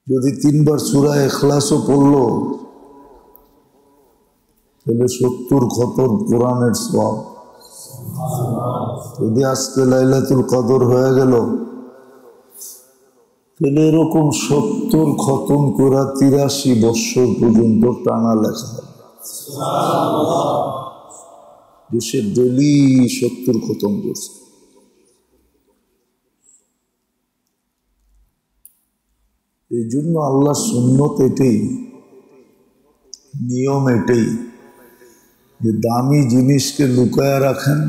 যদি 3 বার সূরা ইখলাসও পড়লো তাহলে 70 খতম কোরআনের সওয়াব। যদি আজকে লাইলাতুল কদর হয়ে গেল তাহলে এরকম 70 খতম করা 83 বৎসর পর্যন্ত টানা লেখা হবে। দেশে ডেলি 70 খতম করছে। এই জন্য আল্লাহ সুন্নত এটাই, নিয়ম এটাই যে দামি জিনিসকে লুকায়া রাখেন,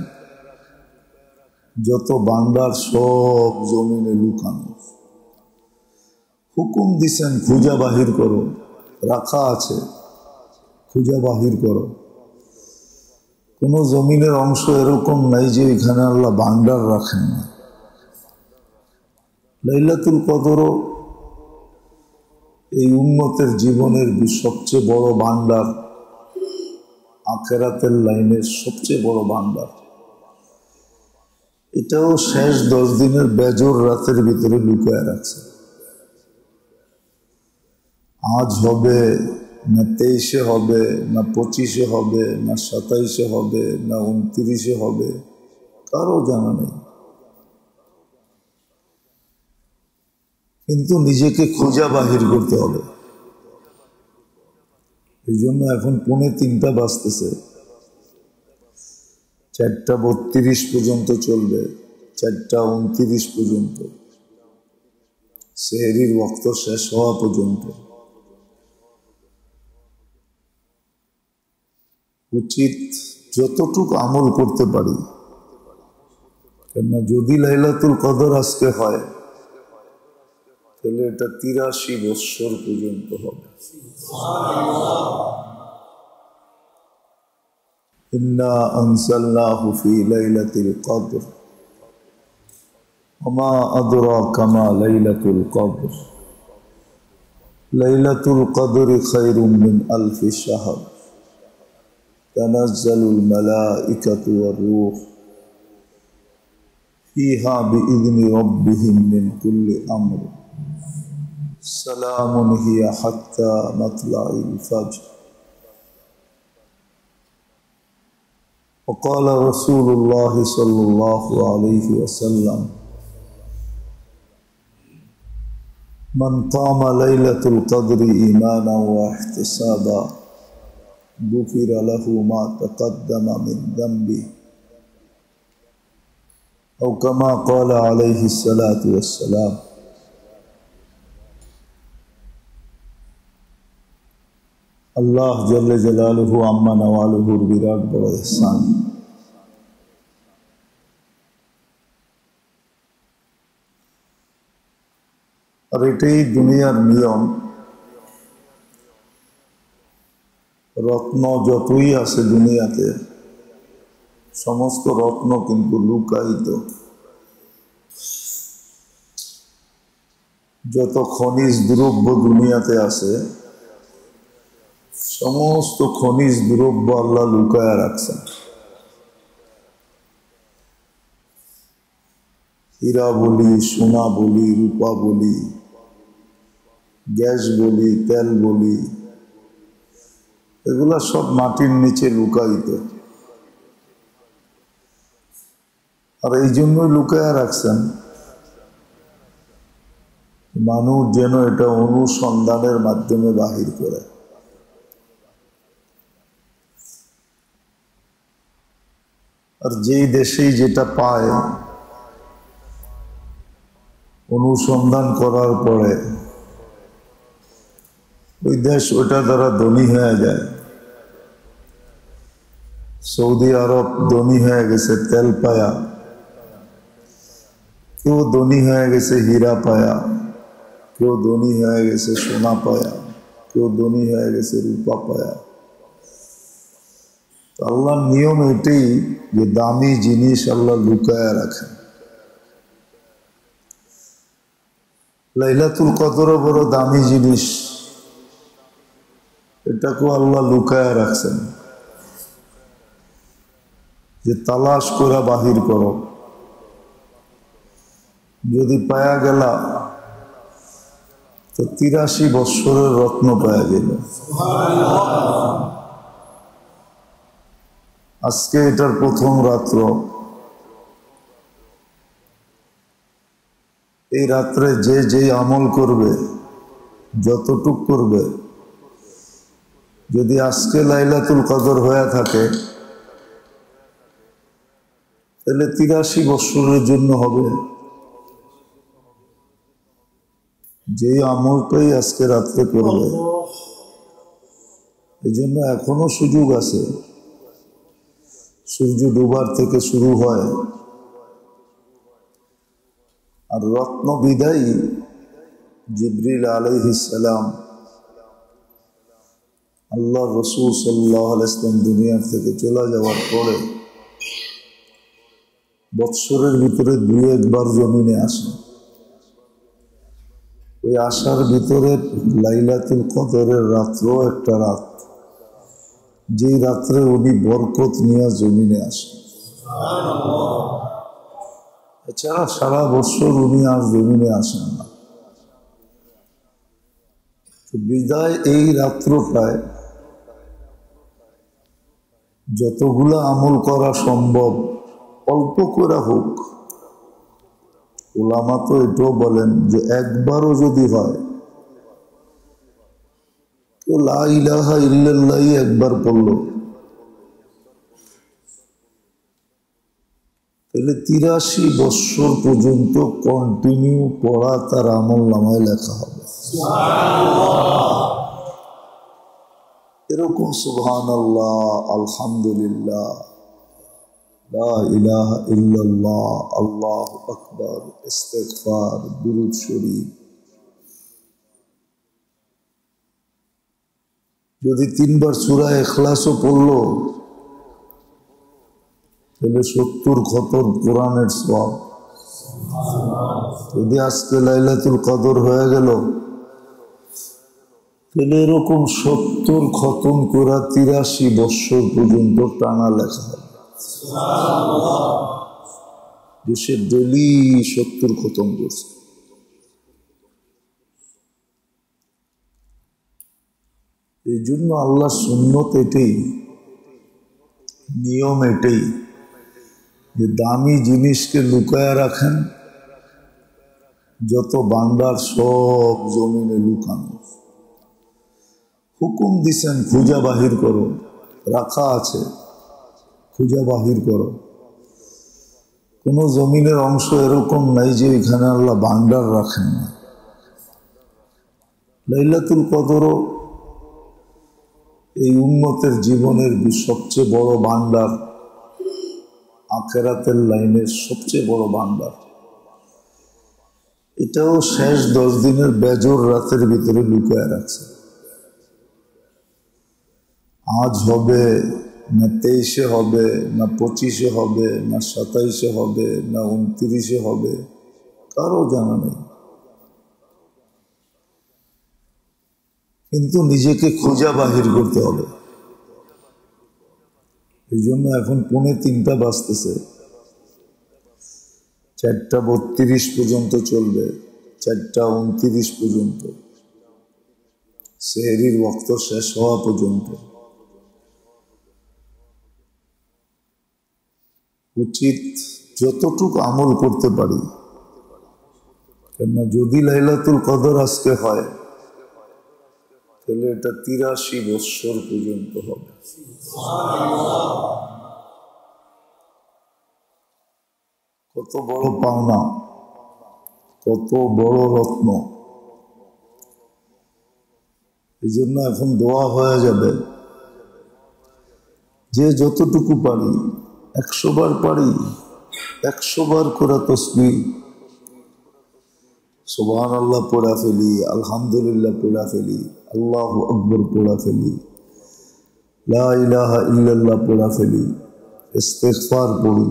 যত ভান্ডার সব জমিনে লুকানো। হুকুম দিছেন খুঁজা বাহির করো, রাখা আছে খুঁজা বাহির করো। কোনো জমিনের অংশ এরকম নাই যে এখানে আল্লাহ ভান্ডার রাখেন না। লাইলাতুল কদরও এই উম্মতের জীবনের সবচেয়ে বড় ভান্ডার, আখিরাতের লাইনের সবচেয়ে বড় ভান্ডার। এটাও শেষ 10 দিনের বেজর রাতের ভিতরে লুকায় রাখছে। আজ হবে না 23-এ হবে, না 25-এ হবে, না 27-এ হবে, না 29-এ হবে, কারো জানা নেই। কিন্তু নিজেকে খোঁজা বাহির করতে হবে। এই জন্য এখন 2:45 বাজতেছে, 4:32 পর্যন্ত চলবে, 4:29 পর্যন্ত, সেহরির ওয়াক্ত শেষ হওয়া পর্যন্ত। উচিত যতটুকু আমল করতে পারি, কেননা যদি লাইলাতুল কদর আজকে হয় তাহলে এটা 83 বৎসর পর্যন্ত হবে। ইন্না আনজালনাহু ফি লাইলাতিল কদর ওয়া মা আদরাকা মা লাইলাতুল কদর লাইলাতুল কদরি খায়রুম মিন আলফি শাহর তানাজ্জালুল মালাইকাতু ওয়ার রূহ ফিহা বিইذনি রাব্বিহিম মিন কুল্লি আমর সালামুন হিয়া হাত্তা মাতলাইল ফাজর। وقال رسول الله صلى الله عليه وسلم من قام ليلة القدر إيمانا واحتسابا غفر له ما تقدم من ذنبه أو كما قال عليه الصلاة والسلام। আল্লাহ জল্লে জালালুহু আম্মা নওয়ালুহুর বিরাট বড় ইহসান। আর এটাই দুনিয়ার নিয়ম। রত্ন যতই আছে দুনিয়াতে, সমস্ত রত্ন কিন্তু লুকায়িত। যত খনিজ দ্রব্য দুনিয়াতে আছে, সমস্ত খনিজ দ্রব্য আল্লাহ লুকায়া রাখছেন। হীরা বলি, সোনা বলি, রূপা বলি, গ্যাস বলি, তেল বলি, এগুলা সব মাটির নিচে লুকায়িত। আর এই জন্যই লুকায়া রাখছেন, মানুষ যেন এটা অনুসন্ধানের মাধ্যমে বাহির করে। আর যেই দেশেই যেটা পায়, অনুসন্ধান করার পরে ওই দেশ ওটা দ্বারা ধনী হয়ে যায়। সৌদি আরব ধনী হয়ে গেছে তেল পায়া, কেউ ধনী হয়ে গেছে হীরা পায়া, কেউ ধনী হয়ে গেছে সোনা পায়া, কেউ ধনী হয়ে গেছে রূপা পায়া। আল্লাহর নিয়ম এটাই যে দামি জিনিস আল্লাহ লুকায়া রাখেন। লাইলাতুল কদরও বড় দামি জিনিস, এটাকেও আল্লাহ লুকায়া রাখছেন যে তালাশ করে বাহির করো। যদি পায়া গেলা তো 83 বৎসরের রত্ন পাওয়া গেল। আজকে এটার প্রথম রাত্র। এই রাত্রে যে যে আমল করবে, যতটুক করবে, যদি আজকে লাইলাতুল কদর হয়ে থাকে তাহলে 83 বৎসরের জন্য হবে। যে আমলটাই আজকে রাত্রে করবে, এই জন্য এখনো সুযোগ আছে। সূর্য ডুবার থেকে শুরু হয়, আর রত্ন বিদায়ী জিবরিল আলাইহিস সালাম আল্লাহ রসুল সাল্লাল্লাহু আলাইহি ওয়াসাল্লাম দুনিয়ার থেকে চলে যাওয়ার পরে বৎসরের ভিতরে 2-1 বার জমিনে আসেন। ওই আসার ভিতরে লাইলাতুল কদরের রাত্র একটা রাত, যেই রাত্রে উনি বরকত নিয়ে জমিনে আসেন। এছাড়া সারা বছর উনি আর জমিনে আসেন না। বিদায় এই রাত্রটায় যতগুলো আমল করা সম্ভব অল্প করে হোক। উলামা তো এটাও বলেন যে একবারও যদি হয় তো লা ইলাহা ইল্লাল্লাহ একবার পড়ল তাহলে 83 বৎসর পর্যন্ত কন্টিনিউ পড়া তার আমল নামায় লেখা হবে। এরকম সুবহানাল্লাহ, আলহামদুলিল্লাহ, লা ইলাহা ইল্লাল্লাহ, আল্লাহু আকবার, ইস্তিগফার, দুরূদ শরীফ যদি 3 বার সূরা ইখলাসও পড়লো তাহলে 70 খতম কোরআনের সওয়াব। যদি আজকে লাইলাতুল কদর হয়ে গেল তাহলে এরকম 70 খতম করা 83 বৎসর পর্যন্ত টানা লেখা হবে। দেশে ডেলি 70 খতম করছে। এই জন্য আল্লাহ সুন্নত এটাই, নিয়ম এটাই যে দামি জিনিসকে লুকায়া রাখেন, যত ভান্ডার সব জমিনে লুকানো। হুকুম দিছেন খুঁজা বাহির করো, রাখা আছে খুঁজা বাহির করো। কোনো জমিনের অংশ এরকম নাই যে এখানে আল্লাহ ভান্ডার রাখেন না। লাইলাতুল কদরও এই উম্মতের জীবনের সবচেয়ে বড় ভান্ডার, আখিরাতের লাইনের সবচেয়ে বড় ভান্ডার। এটাও শেষ 10 দিনের বেজর রাতের ভিতরে লুকায় রাখছে। আজ হবে না 23-এ হবে, না 25-এ হবে, না 27-এ হবে, না 29-এ হবে, কারো জানা নেই। কিন্তু নিজেকে খোঁজা বাহির করতে হবে। এই জন্য এখন 2:45 বাজতেছে, 4:32 পর্যন্ত চলবে, 4:29 পর্যন্ত, সেহরির ওয়াক্ত শেষ হওয়া পর্যন্ত। উচিত যতটুকু আমল করতে পারি, কেননা যদি লাইলাতুল কদর আজকে হয় তাহলে এটা 83 বৎসর পর্যন্ত হবে। কত বড় পাওনা, কত বড় রত্ন। এই জন্য এখন দোয়া হয়ে যাবে যে যতটুকু পারি, 100 বার পারি 100 বার করে তাসবিহ, সুবহানাল্লাহ পড়া ফেলি, আলহামদুলিল্লাহ পড়া ফেলি, আল্লাহু আকবার পড়া ফেলি, লা ইলাহা ইল্লাল্লাহ পড়া ফেলি, ইস্তিগফার পড়ি,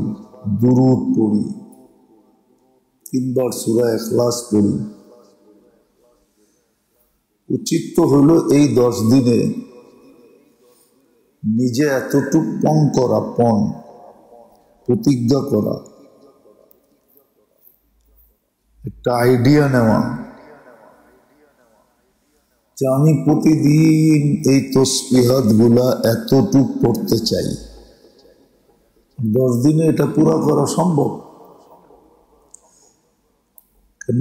দুরূদ পড়ি, 3 বার সূরা ইখলাস পড়ি। উচিত তো হলো এই 10 দিনে নিজে এতটুক পণ করা, প্রতিজ্ঞা করা, একটা আইডিয়া নেওয়া যে আমি প্রতিদিন এই তসবিহাত গুলা এতটুক পড়তে চাই, 10 দিনে এটা পুরা করা সম্ভব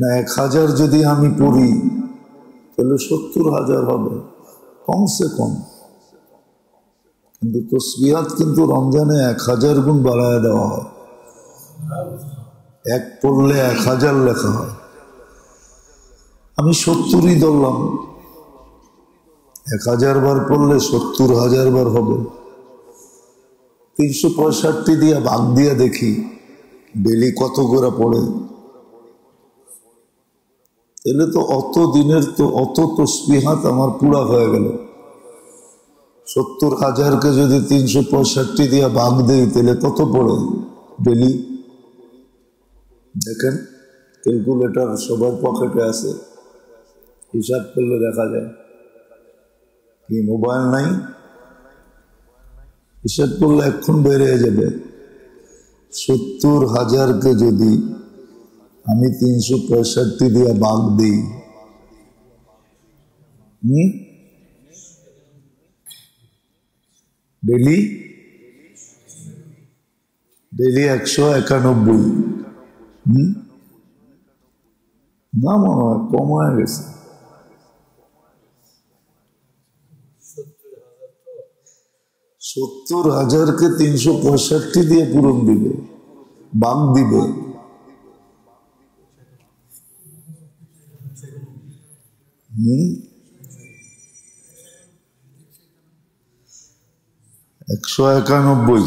না? 1000 যদি আমি পড়ি তাহলে 70,000 হবে কমসে কম। কিন্তু তসবিহাত কিন্তু রমজানে 1000 গুণ বাড়ায় দেওয়া হয়। এক পড়লে 1000 লেখা হয়। আমি 70ই ধরলাম, 1000 বার পড়লে 70,000 বার হবে। 365 দিয়া ভাগ দিয়া দেখি ডেলি কত করে পড়ে। এলে তো অত দিনের তো অত তসবিহাত আমার পুরা হয়ে গেল। 70,000কে যদি 365 দিয়া ভাগ দেই তাহলে কত পড়ে ডেলি? দেখেন, ক্যালকুলেটর সবার পকেটে আছে, হিসাব করলে দেখা যায়। কি মোবাইল নাই? হিসাব করলে এখন বেড়ে যাবে। 70,000কে যদি আমি 365 দিয়া ভাগ দিই, ডেলি 191। না, মনে হয় কম হয়ে গেছে। 70,000কে 365 দিয়ে পূরণ দিবে, ভাগ দিবে। হুম 191।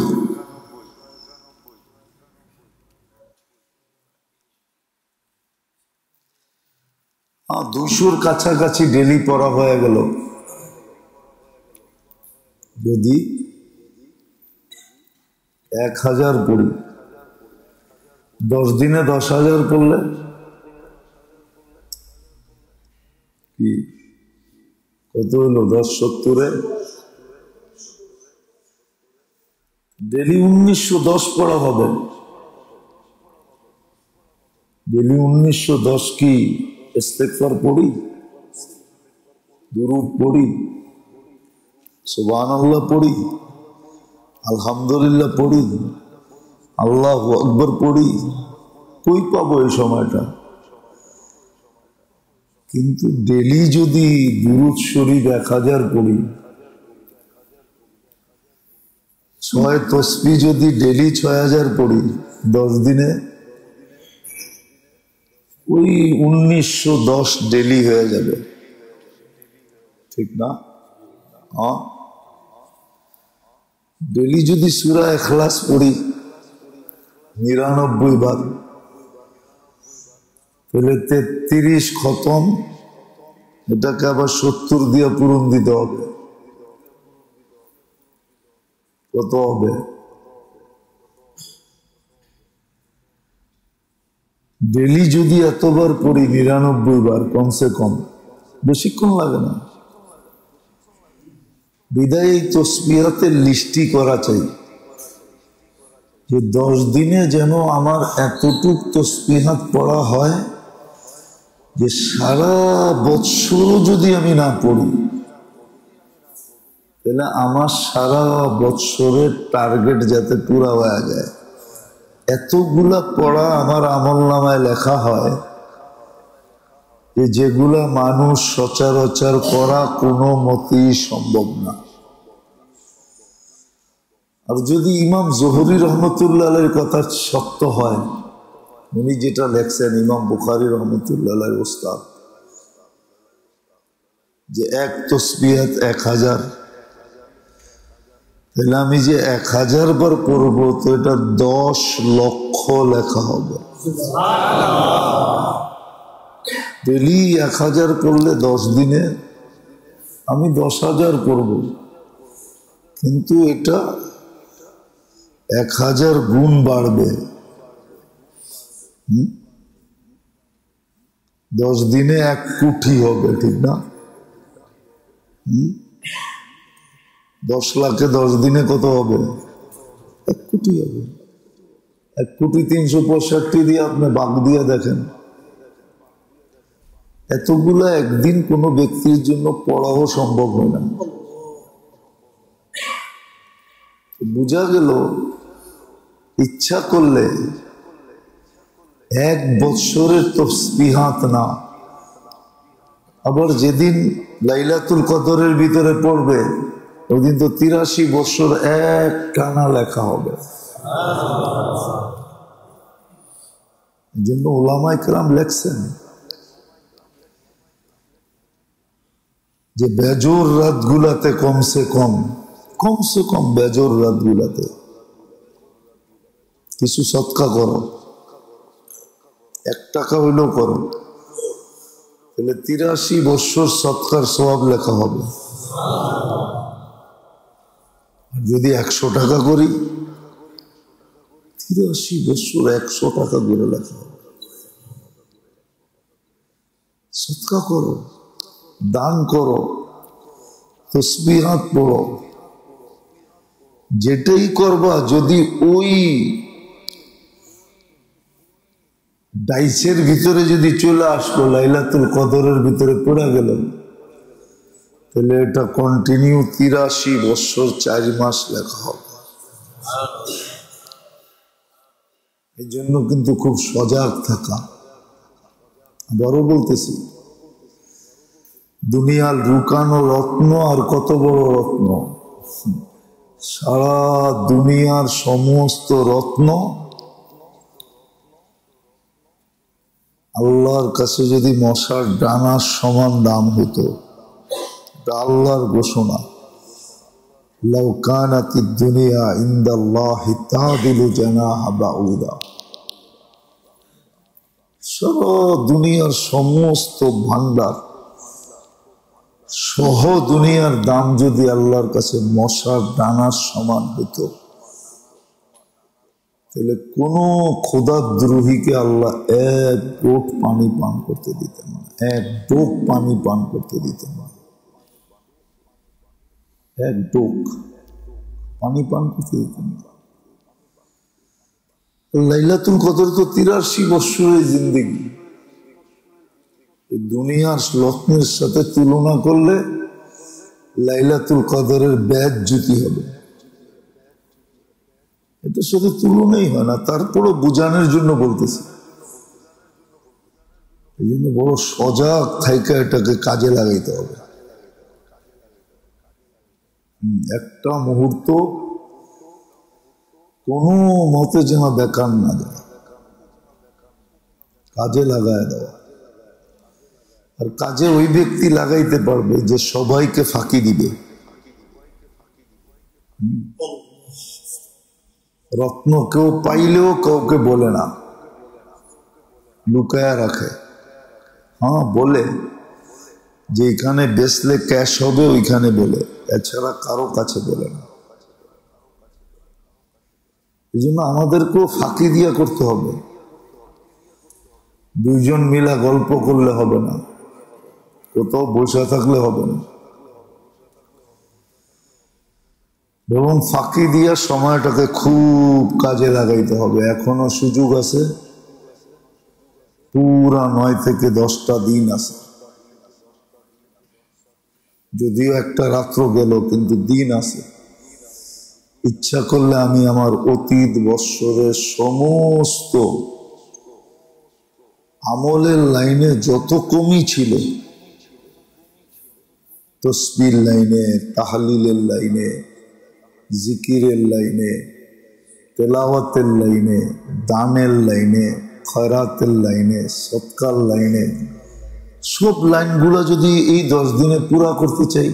আর 200-র কাছাকাছি ডেলি পড়া হয়ে গেল। যদি 1000 পড়ি, 10 দিনে 10,000 পড়লে কি কত হইল? 10 70-এ ডেলি 1910 পড়া হবে। ডেলি 1910 কি ইস্তেগফার পড়ি, দুরূদ পড়ি, সুবহানাল্লাহ পড়ি, আলহামদুলিল্লাহ পড়ি, আল্লাহু আকবার পড়ি? কই পাবো এই সময়টা? কিন্তু ডেলি যদি দুরূদ শরীফ 1000 পড়ি, 6 তসবিহ যদি ডেলি 6000 পড়ি, 10 দিনে ওই 1910 ডেলি হয়ে যাবে, ঠিক না? হ্যাঁ, ডেলি যদি সূরা ইখলাস পড়ি 99 বার, তাহলে 33 খতম। এটাকে আবার 70 দিয়ে পূরণ দিতে হবে। কত হবে? ডেলি যদি এতবার পড়ি 99 বার, কমসে কম, বেশিক্ষণ লাগে না। বিদায় এই তসবিহাতের লিস্টি করা চাই যে 10 দিনে যেন আমার এতটুক তসবিহাত পড়া হয় যে সারা বৎসরও যদি আমি না পড়ি তাহলে আমার সারা বৎসরের টার্গেট যাতে পুরা হয়ে যায়। এতগুলা পড়া আমার আমলনামায় লেখা হয় যে যেগুলা মানুষ সচরাচর করা কোনো মতেই সম্ভব না। আর যদি ইমাম জোহরি রহমতুল্লাহ আলাইহির কথা সত্য হয়, উনি যেটা লেখছেন ইমাম বুখারী রহমতুল্লাহ আলাইহির উস্তাদ, যে এক তসবিহাত 1000, তাহলে আমি যে 1000 বার পড়বো তো এটা 10 লক্ষ লেখা হবে। ডেলি 1000 করলে 10 দিনে আমি 10,000 করব, কিন্তু এটা 1000 গুণ বাড়বে। 10 দিনে 1 কোটি হবে, ঠিক না? 10 লাখে 10 দিনে কত হবে? 1 কোটি হবে। 1 কোটি 365 দিয়ে আপনি ভাগ দিয়ে দেখেন, এতগুলা একদিন কোনো ব্যক্তির জন্য পড়াও সম্ভব হয় না। বোঝা গেল ইচ্ছা করলে 1 বৎসরের তসবিহাত না, আবার যেদিন লাইলাতুল কদরের ভিতরে পড়বে ওদিন তো 83 বৎসর এক টানা লেখা হবে। এই জন্য ওলামায়ে কেরাম লেখছেন যে বেজোর রাতগুলাতে কমসে কম বেজোর রাতগুলাতে কিছু সদকা করো, 1 টাকা হইলেও করো, তাহলে 83 বৎসর সদকার সওয়াব লেখা হবে। আর যদি 100 টাকা করি 83 বৎসর 100 টাকা করে লেখা হবে। সদকা করো, দান করো, তসবিহাত পড়ো, যেটাই করবা যদি ওই ডাইসের ভিতরে যদি চলে আসলো লাইলাতুল কদরের ভিতরে পড়ে গেল, তাহলে এটা কন্টিনিউ 83 বৎসর 4 মাস লেখা হবে। এই জন্য কিন্তু খুব সজাগ থাকা। বড় বলতেছি, দুনিয়ার লুকানো রত্ন আর কত বড় রত্ন, সারা দুনিয়ার সমস্ত রত্ন আল্লাহর কাছে যদি মশার ডানার সমান দাম হতো, এটা আল্লাহর ঘোষণা, লাউ কানাতিদ দুনিয়া ইনদাল্লাহি তাদিলু জানাহা বাউদা, সারা দুনিয়ার সমস্ত ভান্ডার সহ দুনিয়ার দাম যদি আল্লাহর কাছে মশার ডানার সমান হতো, তাহলে কোন খোদাদ্রোহীকে আল্লাহ 1 ঢোক পানি পান করতে দিতেন না, 1 ঢোক পানি পান করতে দিতেন না, 1 ঢোক পানি পান করতে দিতেন না। লাইলাতুল কদর তো 83 বৎসরের জিন্দেগি, দুনিয়ার রত্নের সাথে তুলনা করলে লাইলাতুল কদরের ব্যাজ জুতি হবে, এটার সাথে তুলনাই হয় না। তারপরও বুঝানোর জন্য বলতেছি, এই জন্য বড় সজাগ থাইকা এটাকে কাজে লাগাইতে হবে। একটা মুহূর্ত কোনো মতে যেন বেকার না যায়, কাজে লাগায় দেওয়া। আর কাজে ওই ব্যক্তি লাগাইতে পারবে যে সবাইকে ফাঁকি দিবে। রত্ন কেউ পাইলেও কাউকে বলে না, লুকায়া রাখে। হ্যাঁ, বলে যে এখানে বেচলে ক্যাশ হবে ওইখানে বলে, এছাড়া কারো কাছে বলে না। এই জন্য আমাদেরকেও ফাঁকি দিয়া করতে হবে। 2 জন মিলা গল্প করলে হবে না, কোথাও বসে থাকলে হবে না, বরং ফাঁকি দিয়া সময়টাকে খুব কাজে লাগাইতে হবে। এখনো সুযোগ আছে, পুরা 9 থেকে 10টা দিন আছে, যদিও একটা রাত্র গেল কিন্তু দিন আছে। ইচ্ছা করলে আমি আমার অতীত বৎসরের সমস্ত আমলের লাইনে যত কমই ছিল, তসবির লাইনে, তাহলিলের লাইনে, জিকিরের লাইনে, তেলাওয়াতের লাইনে, দানের লাইনে, খয়রাতের লাইনে, সদকার লাইনে, সব লাইনগুলো যদি এই 10 দিনে পুরা করতে চাই,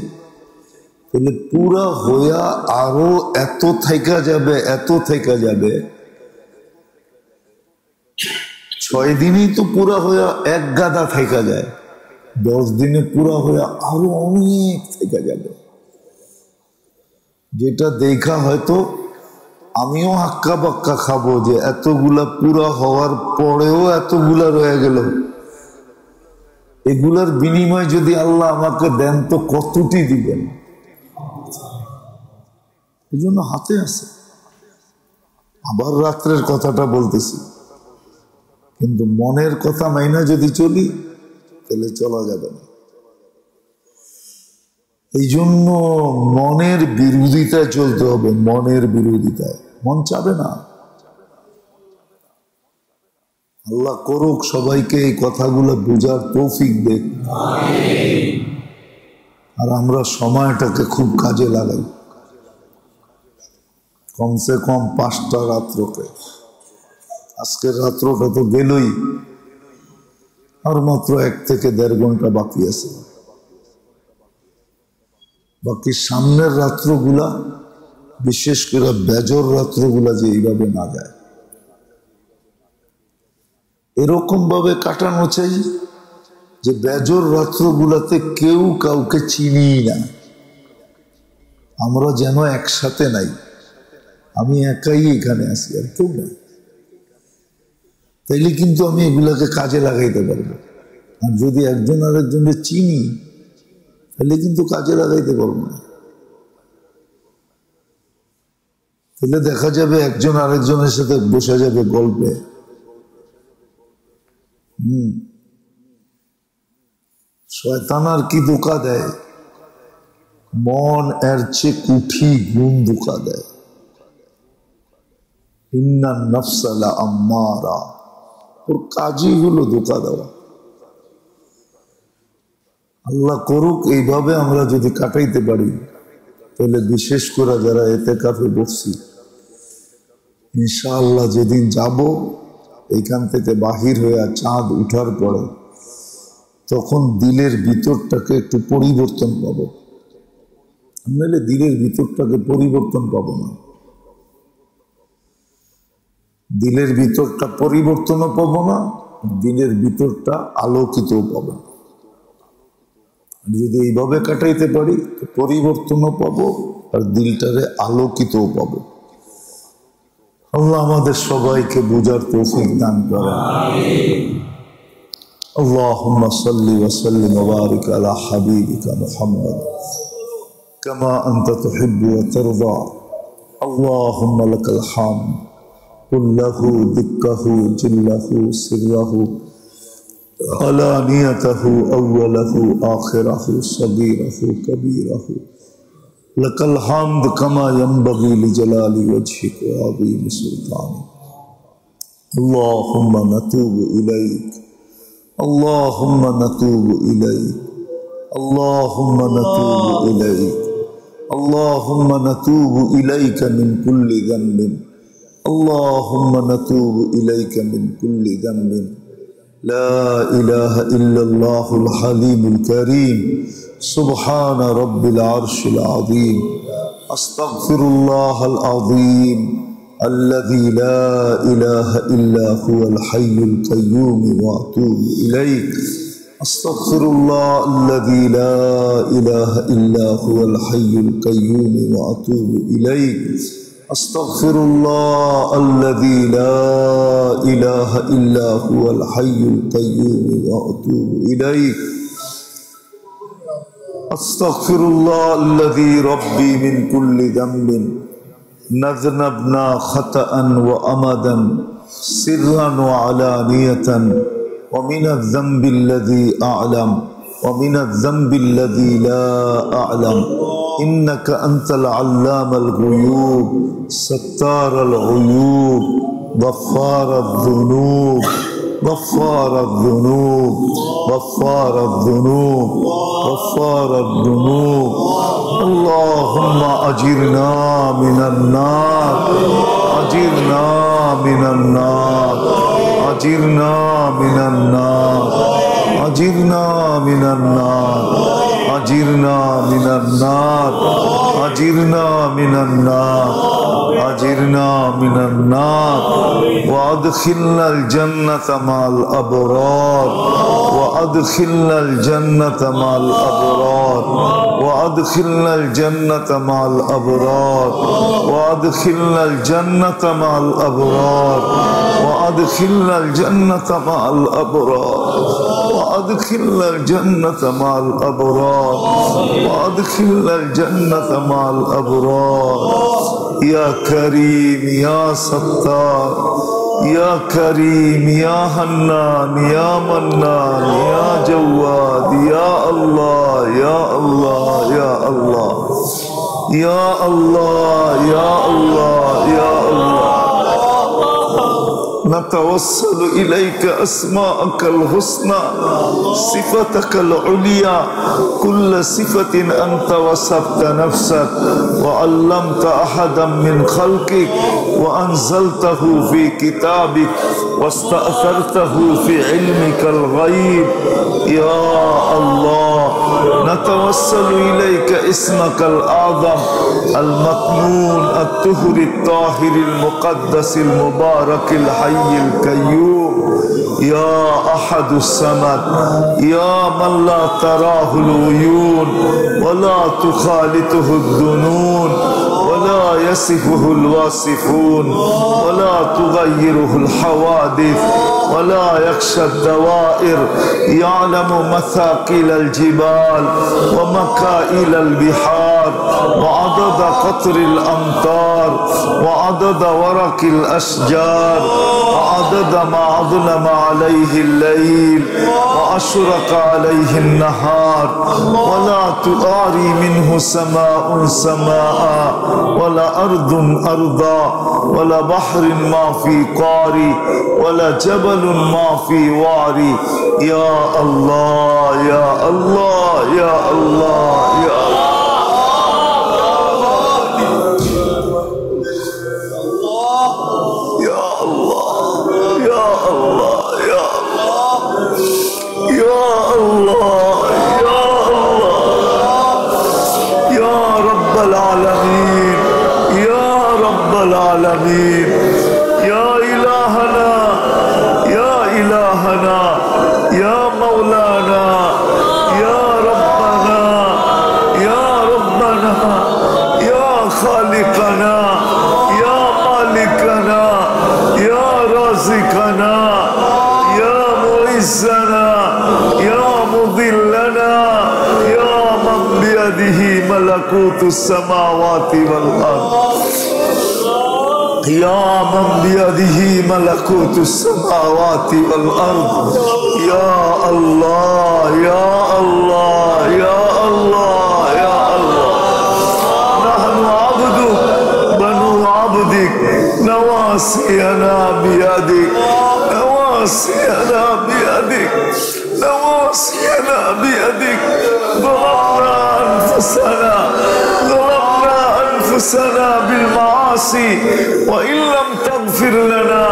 তাহলে পুরা হইয়া আরো এত থাইকা যাবে, 6 দিনেই তো পুরা হইয়া 1 গাদা থাইকা যায়, 10 দিনে পুরা হইয়া আরো অনেক থাইকা যাবে। যেটা দেখা হয়তো আমিও হাক্কা বাক্কা খাবো যে এতগুলা পুরা হওয়ার পরেও এতগুলা রয়ে গেল, এগুলার বিনিময় যদি আল্লাহ আমাকে দেন তো কতটি দিবেন। এই জন্য হাতে আছে। আবার রাত্রের কথাটা বলতেছি, কিন্তু মনের কথা মাইনা যদি চলি তাহলে চলা যাবে না। এই জন্য মনের বিরোধিতায় চলতে হবে, মনের বিরোধিতায়। মন চাবে না। আল্লাহ করুক সবাইকে এই কথাগুলো বোঝার তৌফিক দেখ, আর আমরা সময়টাকে খুব কাজে লাগাই। কমসে কম 5টা রাত্রকে, আজকের রাত্রটা তো গেলই, আর মাত্র 1 থেকে 1.5 ঘন্টা বাকি আছে। বাকি সামনের রাত্রগুলা, বিশেষ করে বেজর রাত্রগুলা যে এইভাবে না যায়, এরকম ভাবে কাটানো চাই যে বেজর রাত্রগুলাতে কেউ কাউকে চিনি না, আমরা যেন একসাথে নাই, আমি একাই এখানে আছি আর কেউ নাই। তাইলে কিন্তু আমি এগুলাকে কাজে লাগাইতে পারবো। আর যদি একজন আরেকজনকে চিনি তাহলে কিন্তু কাজে লাগাইতে পারবো না। তাহলে দেখা যাবে একজন আরেকজনের সাথে বসে যাবে গল্পে। শয়তান আর কি ধোঁকা দেয়, মন এর চেয়ে কুঠি গুণ ধোঁকা দেয়। ইন্না নাফসা লাআম্মারা, ওর কাজই হলো ধোঁকা দেওয়া। আল্লাহ করুক এইভাবে আমরা যদি কাটাইতে পারি, তাহলে বিশেষ করে যারা ইতিকাফে বসছি, ইনশাআল্লাহ যেদিন যাব এইখান থেকে বাহির হয়ে চাঁদ উঠার পরে, তখন দিলের ভিতরটাকে একটু পরিবর্তন পাবো। নাহলে দিলের ভিতরটাকে পরিবর্তন পাবো না। দিলের ভিতরটা পরিবর্তনও পাবো না, দিলের ভিতরটা আলোকিতও পাবো না। যদি এইভাবে কাটাইতে পারি তো পরিবর্তনও পাবো আর দিলটারে আলোকিতও পাবো। আল্লাহ আমাদের সবাইকে বুঝার তৌফিক দান করেন। আল্লাহুম্মা সাল্লি ওয়া সাল্লিম ওয়া বারিক আলা হাবিবিকা মুহাম্মদ কামা আনতা তুহিব্বু ওয়া তারদা। আল্লাহুম্মা লাকাল হামদ কুল্লাহু দিক্কাহু জিল্লাহু সিররাহু আলানিয়াতাহু আউওয়ালাহু আখিরাহু সাগীরাহু কাবীরাহু। লাকাল হামদ কামা ইয়ানবাগি লিজালালি ওয়াজহিকা ওয়া আযীমি সুলতানিক। আল্লাহুম্মা নাতুবু ইলাইক, আল্লাহুম্মা নাতুবু ইলাইক, আল্লাহুম্মা নাতুবু ইলাইক, আল্লাহুম্মা নাতুবু ইলাইকা মিন কুল্লি যামবিন, আল্লাহুম্মা নাতুবু ইলাইকা মিন কুল্লি যামবিন। لا إله إلا الله الحليم الكريم سبحان رب العرش العظيم. أستغفر الله العظيم الذي لا إله إلا هو الحي القيوم وأتوب إليه. أستغفر الله الذي لا إله إلا هو الحي القيوم وأتوب إليه. أستغفر الله الذي لا إله إلا هو الحي القيوم وأتوب إليه. أستغفر الله الذي ربي من كل ذنب نذنبنا خطأ وأمدا سرا وعلانية ومن الذنب الذي أعلم ومن الذنب الذي لا أعلم. إنك أنت العلام الغيوب ستار العيوب غفار الذنوب غفار الذنوب غفار الذنوب غفار الذنوب. اللهم أجرنا من النار أجرنا من النار أجرنا من النار أجرنا من النار أجرنا من النار أجرنا من النار أجرنا من النار. وأدخلنا الجنة مع الأبرار وأدخلنا الجنة مع الأبرار وأدخلنا الجنة مع الأبرار وأدخلنا الجنة مع الأبرار وأدخلنا الجنة مع الأبرار وأدخلنا الجنة مع الأبرار وأدخلنا الجنة مع الأبرار. يا كريم يا ستار या करीम या हन्नान या मन्नान या जवाद या अल्लाह या अल्लाह या अल्लाह या अल्लाह या अल्लाह या अल्लाह नतवस्सल इलैका अस्माअकल हुस्ना सिफतकल उलिया कुल्ल सिफतिन अंत वसफ्त नफ्सक व अल्लमत अहदम मिन खल्किक व अंज़लतहु फी किताबिक वस्तअथरतहु फी इल्मिकल गैब या अल्लाह नतवस्सल इलैका इस्मकल आज़म अल मकनून अत-तुहर अत-ताहिर अल-मुक़द्दस अल-मुबारक अल-हय्य अल-क़य्यूम या अहद अस-समद या मन ला तराहु अल-उयून व ला तुखालितुहु अद-दुनून व ला यसिफुहु अल-वासिफून व ला तुग़य्यिरुहु अल-हवादिस व ला यख्शा अद-दवाइर यअलमु मसाकिल अल-जिबाल व मकाइल अल-बिहार व अदद क़त्र अल-अमतार व अदद वरक़ अल-अशजार व अदद मा अज़लम अलैहि अल-लैल व अशरक़ अलैहि अन-नहार व ला तुआरी मिन्हु समाउन समाआ व ला अर्दुन अर्दा व ला बहरुन मा फी क़ारी व ला जबलुन मा फी वारी या अल्लाह या अल्लाह या अल्लाह या आमीन या इलाहना या मौलाना या रब्बना या खालिकना या मालिकना या राज़िकना या मुइज़्ज़ना या मुज़िल्लना या मन बियदिही मलकूतुस समावाति वल अर्द या मन बियदिही मलकूतुस समावाति वल अर्द या अल्लाह या अल्लाह या अल्लाह या अल्लाह नहनु अब्दुक बनु अब्दिक नवासियना बियदिक नवासियना बियदिक नवासियना बियदिक ظلمنا أنفسنا بالمعاصي وإن لم تغفر لنا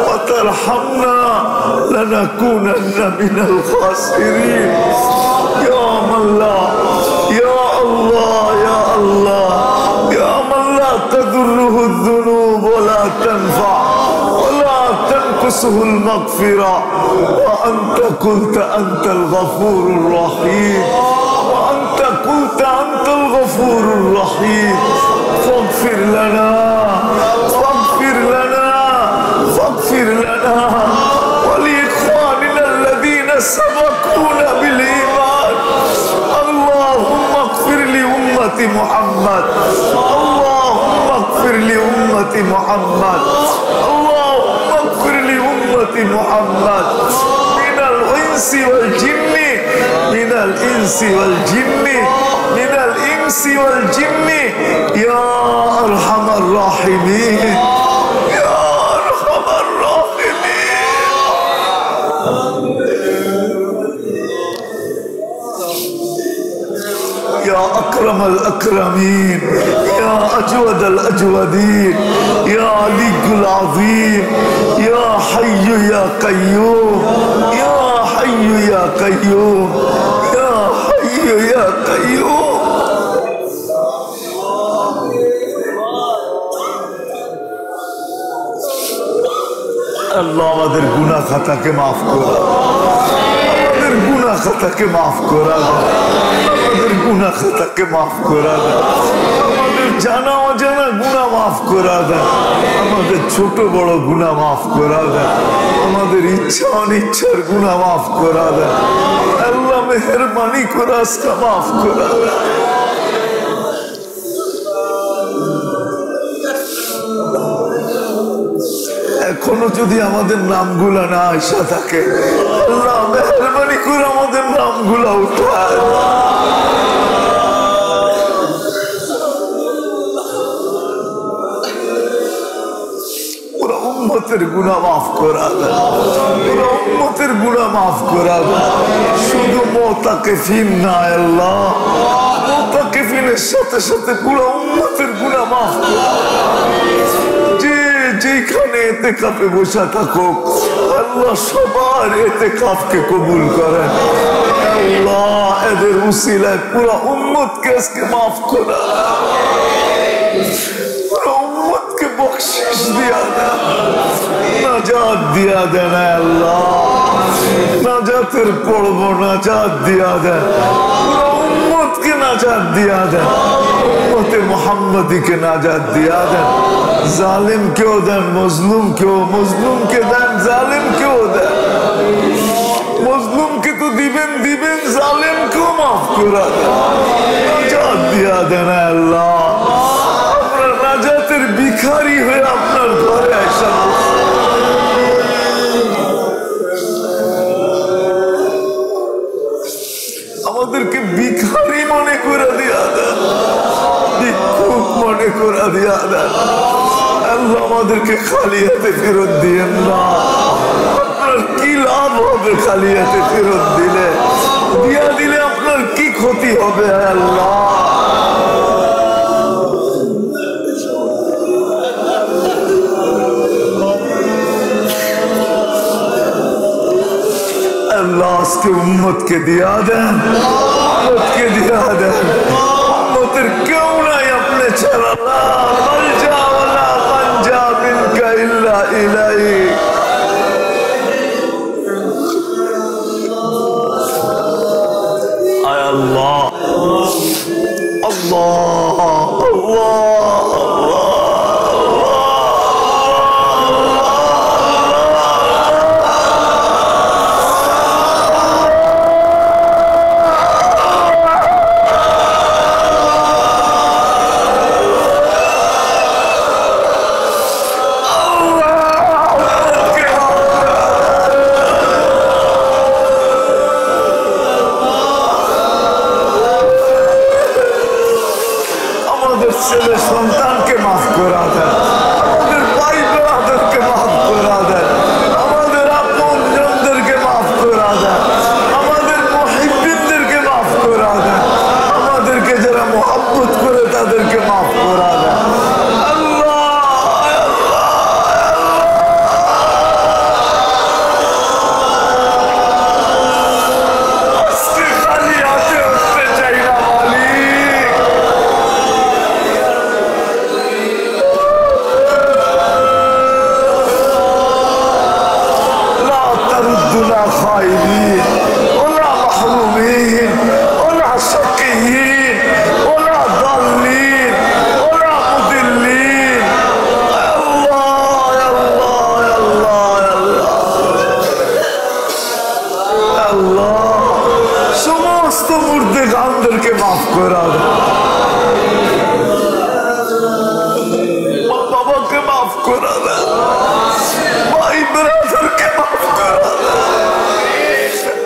وترحمنا لنكونن من الخاسرين يا من لا يا الله يا الله يا من لا تضره الذنوب ولا تنفع ولا تنقصه المغفرة وأنت قلت أنت الغفور الرحيم وأنت قلت أنت الغفور الرحيم فاغفر لنا ولإخواننا الذين سبقونا بالإيمان اللهم اغفر لأمة محمد اللهم اغفر لأمة محمد اللهم اغفر لأمة محمد من الإنس والجن من الإنس والجن من الإنس والجن يا أرحم الراحمين يا أرحم الراحمين يا أكرم الأكرمين يا أجود الأجودين يا علي العظيم يا حي يا قيوم يا حي يا قيوم يا حي يا قيوم अल्लाह আমাদের गुनाह খাতাকে maaf করা আমাদের गुनाह খাতাকে maaf করা আমাদের गुनाह খাতাকে maaf করা আমাদের জানা অজানা গুনাহ maaf করা আমাদের ছোট বড় গুনাহ maaf করা আমাদের ইচ্ছা অনিচ্ছার গুনাহ maaf করা আল্লাহ মেহেরবানি করে আজকে maaf করা এখনো যদি আমাদের নামগুলা না আইসা থাকে, আল্লাহ মেহরবানি করে আমাদের নামগুলা উঠায়। পুরো উম্মতের গুনাহ মাফ করা দেন, পুরো উম্মতের গুনাহ মাফ করা দেন। শুধু মুতাকিফিন না আল্লাহ, মুতাকিফিনের সাথে সাথে পুরো উম্মতের গুনাহ মাফ করা। যেখানে ইতিকাফে বসা থাকুক আল্লাহ সবার ইতিকাফকে কবুল করেন। আল্লাহ এদের উসিলায় পুরো উম্মতকে আজকে মাফ করা, পুরো উম্মতকে বকশিশ দিয়া দেন, নাজাত দিয়া দেন। আল্লাহ নাজাতের পড়ব, নাজাত দিয়া দেন, পুরো উম্মতকে নাজাত দিয়া দেন, উম্মতে মুহাম্মদীকে নাজাত দিয়া দেন। জালিম কেউ দেন, মজলুম কেউ, মজলুমকে দেন, জালিম কেউ দেন। মজলুমকে তো দিবেন দিবেন, জালিম কেউ মাফ করে দেন, নাজাত দিয়া দেন। আল্লাহ আমরা নাজাতের ভিখারি হয়ে আপনার ঘরে আসা, আমাদেরকে ভিখারি মনে করে দিয়া দেন, ভিক্ষুক মনে করে দিয়া দেন। আল্লাহ আমাদেরকে খালি হাতে ফেরত দিয়েন না। আপনার কি লাভ হবে খালি হাতে ফেরত দিলে? দিয়া দিলে আপনার কি ক্ষতি হবে? আল্লাহ আল্লাহ আজকে উম্মতকে দিয়া দেন, উম্মতকে দিয়া দেন। উম্মতের কেউ নাই আপনি ছাড়া, লা মালজা ওয়ালা মানজা মিনকা ইল্লা ইলাইক। আয় আল্লাহ, আল্লাহ আল্লাহ ছেলে সন্তানকে মাফ করা দেন, আমাদের ভাই বোনদেরকে মাফ করা দেন, আমাদের আপনজনদেরকে মাফ করা দেন, আমাদের মুহিব্বিনদেরকে মাফ করা দেন, আমাদেরকে যারা মুহাব্বত করে তাদেরকে মাফ করা দেন। সমস্ত মুর্দেগানদেরকে মাফ করা দেন, বাবাকে মাফ করা দেন, ভাই ব্রাদারকে মাফ করা দেন,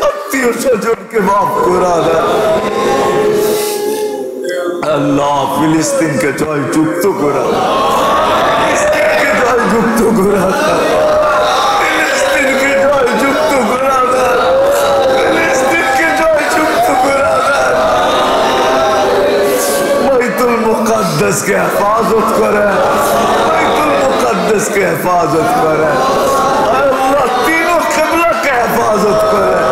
আত্মীয় স্বজনকে মাফ করা দেন। আল্লাহ ফিলিস্তিনকে জয়যুক্ত করা দেন, ফিলিস্তিনকে জয়যুক্ত করা দেন, ফিলিস্তিনকে জয়যুক্ত করা দেন, ফিলিস্তিনকে জয়যুক্ত করা দেন। বাইতুল মুকদ্দাসকে হেফাজত করেন, বাইতুল মুকদ্দাসকে হেফাজত করেন। আল্লাহ तीनों किबला के हिफाजत करें,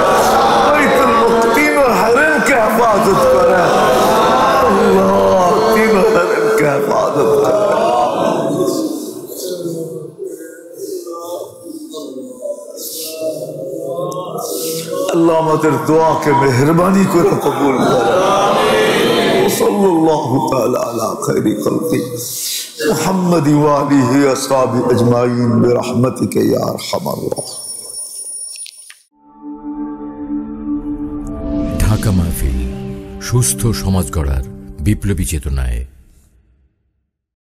बैतुल मुक़द्दस तीनों हरम के हिफाजत करें। अल्लाह तीनों हरम के हिफाजत करें। अल्लाह আমাদের দোয়াকে মেহেরবানি করে কবুল করেন। सल्लल्लाहु तआला अला खैरि खल्क़ि मुहम्मद व आलिहि व अस्हाबि अजमाइन बिरहमतिका या अरहमर राहिमीन। ঢাকা মাহফিল সুস্থ সমাজ গড়ার বিপ্লবী চেতনায়।